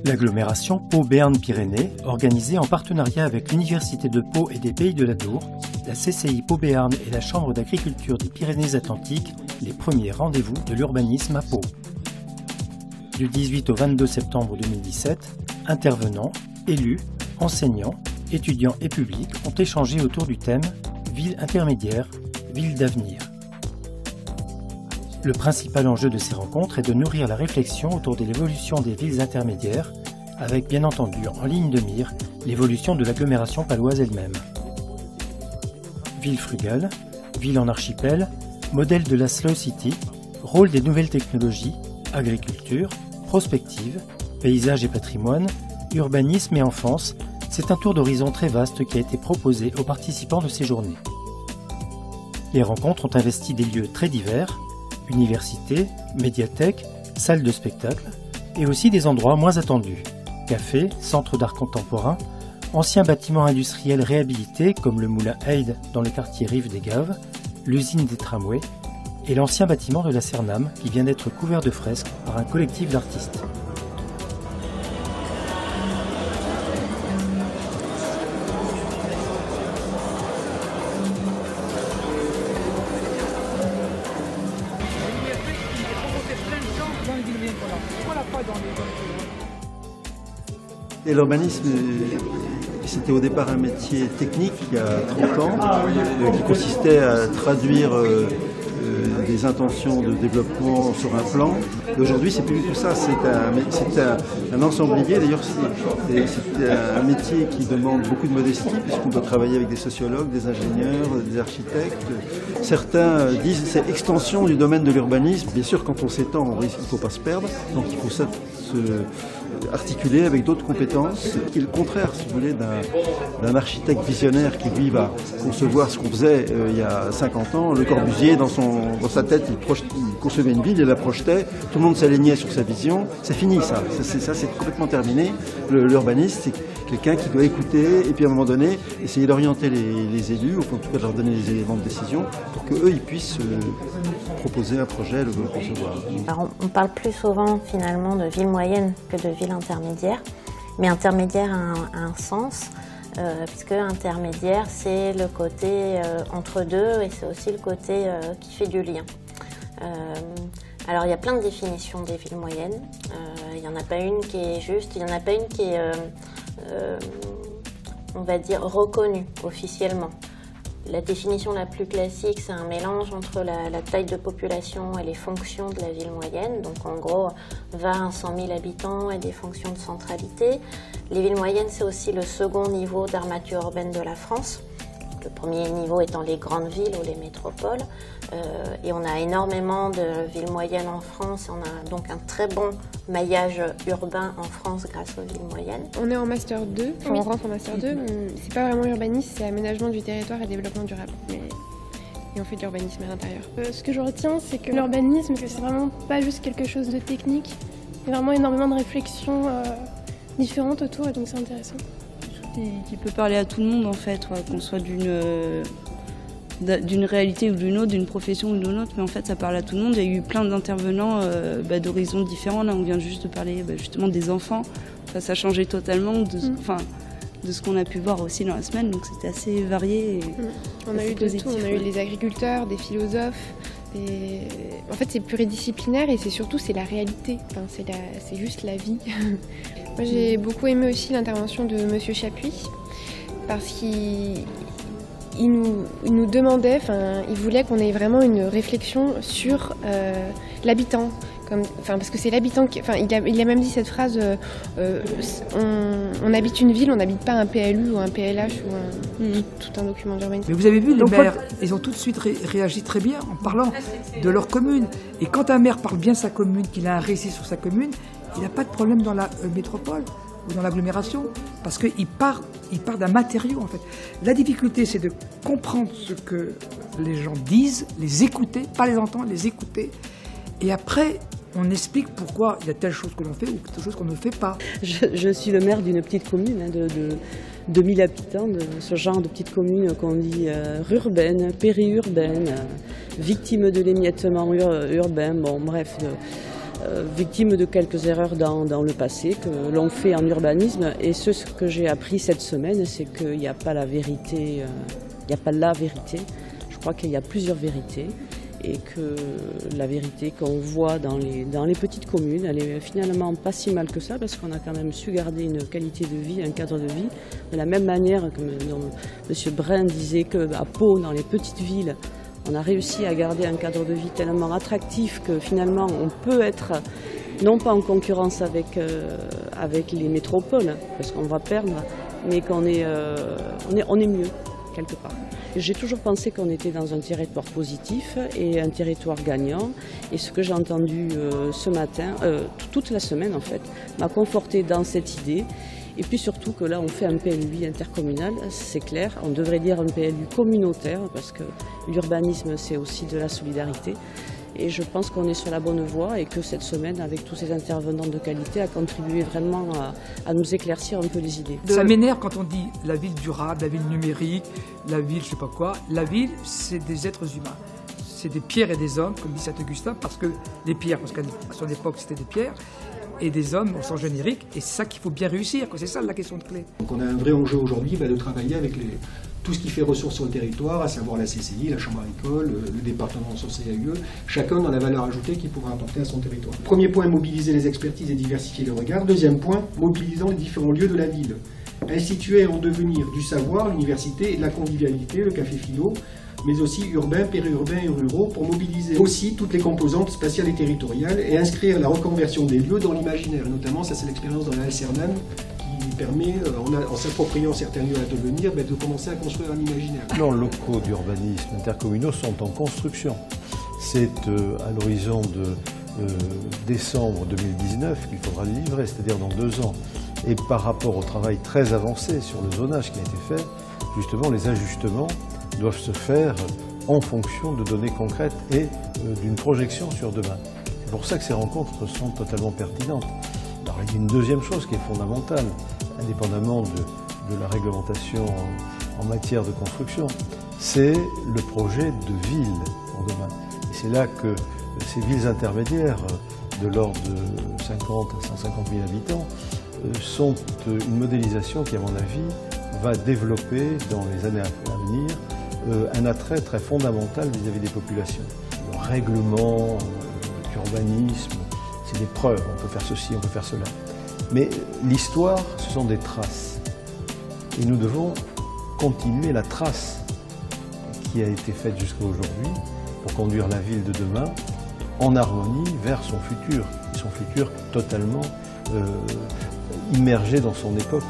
L'agglomération Pau-Béarn-Pyrénées, organisée en partenariat avec l'Université de Pau et des Pays de l'Adour, la CCI Pau-Béarn et la Chambre d'agriculture des Pyrénées-Atlantiques, les premiers rendez-vous de l'urbanisme à Pau. Du 18 au 22 septembre 2017, intervenants, élus, enseignants, étudiants et publics ont échangé autour du thème « Ville intermédiaire, ville d'avenir ». Le principal enjeu de ces rencontres est de nourrir la réflexion autour de l'évolution des villes intermédiaires, avec bien entendu en ligne de mire l'évolution de l'agglomération paloise elle-même. Ville frugale, ville en archipel, modèle de la Slow City, rôle des nouvelles technologies, agriculture, prospective, paysage et patrimoine, urbanisme et enfance, c'est un tour d'horizon très vaste qui a été proposé aux participants de ces journées. Les rencontres ont investi des lieux très divers, universités, médiathèques, salles de spectacle, et aussi des endroits moins attendus, cafés, centres d'art contemporain, anciens bâtiments industriels réhabilités comme le moulin Heide dans le quartier Rive des Gaves, l'usine des tramways, et l'ancien bâtiment de la Cernam qui vient d'être couvert de fresques par un collectif d'artistes. Et l'urbanisme, c'était au départ un métier technique il y a 30 ans, qui consistait à traduire des intentions de développement sur un plan. Aujourd'hui, c'est plus du tout ça, c'est un ensemblier. D'ailleurs, c'est un métier qui demande beaucoup de modestie, puisqu'on doit travailler avec des sociologues, des ingénieurs, des architectes. Certains disent que c'est extension du domaine de l'urbanisme. Bien sûr, quand on s'étend, il ne faut pas se perdre, donc il faut se articuler avec d'autres compétences, qui est le contraire, si vous voulez, d'un architecte visionnaire qui, lui, va concevoir ce qu'on faisait il y a 50 ans. Le Corbusier, dans sa tête, il concevait une ville, il la projetait, tout le monde s'alignait sur sa vision. C'est fini, ça. C'est complètement terminé. L'urbaniste, c'est quelqu'un qui doit écouter et puis à un moment donné, essayer d'orienter les élus, ou en tout cas de leur donner les éléments de décision, pour qu'eux, ils puissent proposer un projet, le concevoir. Alors, on parle plus souvent, finalement, de ville moyenne que de ville intermédiaire, mais intermédiaire a un sens, puisque intermédiaire, c'est le côté entre deux, et c'est aussi le côté qui fait du lien. Alors, il y a plein de définitions des villes moyennes. Il n'y en a pas une qui est juste, il n'y en a pas une qui est, on va dire, reconnue officiellement. La définition la plus classique, c'est un mélange entre la taille de population et les fonctions de la ville moyenne. Donc en gros, 20 à 100 000 habitants et des fonctions de centralité. Les villes moyennes, c'est aussi le second niveau d'armature urbaine de la France. Le premier niveau étant les grandes villes ou les métropoles. Et on a énormément de villes moyennes en France. On a donc un très bon maillage urbain en France grâce aux villes moyennes. On est en Master 2, enfin on rentre en Master 2. C'est pas vraiment urbanisme, c'est aménagement du territoire et développement durable. Et on fait de l'urbanisme à l'intérieur. Ce que je retiens, c'est que l'urbanisme, c'est vraiment pas juste quelque chose de technique. Il y a vraiment énormément de réflexions différentes autour, et donc c'est intéressant. Qui peut parler à tout le monde en fait, qu'on soit d'une réalité ou d'une autre, d'une profession ou d'une autre, mais en fait ça parle à tout le monde. Il y a eu plein d'intervenants d'horizons différents. Là on vient juste de parler justement des enfants. Enfin, ça a changé totalement de ce qu'on a pu voir aussi dans la semaine, donc c'était assez varié. On a eu de tout, on a eu des agriculteurs, des philosophes. En fait c'est pluridisciplinaire et surtout c'est la réalité, enfin, c'est juste la vie. Moi j'ai beaucoup aimé aussi l'intervention de Monsieur Chapuis parce qu'il nous demandait, il voulait qu'on ait vraiment une réflexion sur l'habitant. Parce que c'est l'habitant qui... il a même dit cette phrase, on habite une ville, on n'habite pas un PLU ou un PLH ou tout un document d'urbanisme. Mais vous avez vu, les maires, ils ont tout de suite réagi très bien en parlant de leur commune. Et quand un maire parle bien de sa commune, qu'il a un récit sur sa commune, il n'a pas de problème dans la métropole ou dans l'agglomération, parce qu'il part d'un matériau en fait. La difficulté, c'est de comprendre ce que les gens disent, les écouter, pas les entendre, les écouter, et après on explique pourquoi il y a telle chose que l'on fait ou telle chose qu'on ne fait pas. Je suis le maire d'une petite commune de 2000 habitants, de ce genre de petite commune qu'on dit rurbaine, périurbaine, victime de l'émiettement urbain, bon bref. victime de quelques erreurs dans le passé que l'on fait en urbanisme. Et ce que j'ai appris cette semaine, c'est qu'il n'y a pas la vérité, il n'y a pas la vérité. Je crois qu'il y a plusieurs vérités et que la vérité qu'on voit dans les petites communes, elle est finalement pas si mal que ça parce qu'on a quand même su garder une qualité de vie, un cadre de vie. De la même manière que M. Brun disait qu'à Pau, dans les petites villes, on a réussi à garder un cadre de vie tellement attractif que finalement on peut être non pas en concurrence avec les métropoles, parce qu'on va perdre, mais qu'on est mieux quelque part. J'ai toujours pensé qu'on était dans un territoire positif et un territoire gagnant. Et ce que j'ai entendu ce matin, toute la semaine en fait, m'a conforté dans cette idée. Et puis surtout que là, on fait un PLUI intercommunal, c'est clair. On devrait dire un PLU communautaire parce que l'urbanisme, c'est aussi de la solidarité. Et je pense qu'on est sur la bonne voie et que cette semaine, avec tous ces intervenants de qualité, a contribué vraiment à nous éclaircir un peu les idées. Ça m'énerve quand on dit la ville durable, la ville numérique, la ville je sais pas quoi. La ville, c'est des êtres humains. C'est des pierres et des hommes, comme dit Saint-Augustin, parce que les pierres, parce qu'à son époque c'était des pierres, et des hommes au sens générique, et c'est ça qu'il faut bien réussir, c'est ça la question de clé. Donc on a un vrai enjeu aujourd'hui de travailler avec tout ce qui fait ressources sur le territoire, à savoir la CCI, la Chambre agricole, le département sur CAUE, chacun dans la valeur ajoutée qu'il pourra apporter à son territoire. Premier point, mobiliser les expertises et diversifier le regard. Deuxième point, mobilisant les différents lieux de la ville. Instituer et en devenir du savoir, l'université et de la convivialité, le café philo, mais aussi urbains, périurbains et ruraux, pour mobiliser aussi toutes les composantes spatiales et territoriales et inscrire la reconversion des lieux dans l'imaginaire. Notamment, ça c'est l'expérience dans la SRNAM qui permet, en s'appropriant certains lieux à devenir, de commencer à construire un imaginaire. Les plans locaux d'urbanisme intercommunaux sont en construction. C'est à l'horizon de décembre 2019 qu'il faudra les livrer, c'est-à-dire dans 2 ans. Et par rapport au travail très avancé sur le zonage qui a été fait, justement les ajustements doivent se faire en fonction de données concrètes et d'une projection sur demain. C'est pour ça que ces rencontres sont totalement pertinentes. Alors, il y a une deuxième chose qui est fondamentale, indépendamment de la réglementation en matière de construction, c'est le projet de ville pour demain. Et c'est là que ces villes intermédiaires de l'ordre de 50 à 150 000 habitants sont une modélisation qui, à mon avis, va développer dans les années à venir un attrait très fondamental vis-à-vis des populations. Le règlement, l'urbanisme, c'est des preuves, on peut faire ceci, on peut faire cela. Mais l'histoire, ce sont des traces. Et nous devons continuer la trace qui a été faite jusqu'à aujourd'hui pour conduire la ville de demain en harmonie vers son futur totalement immergé dans son époque.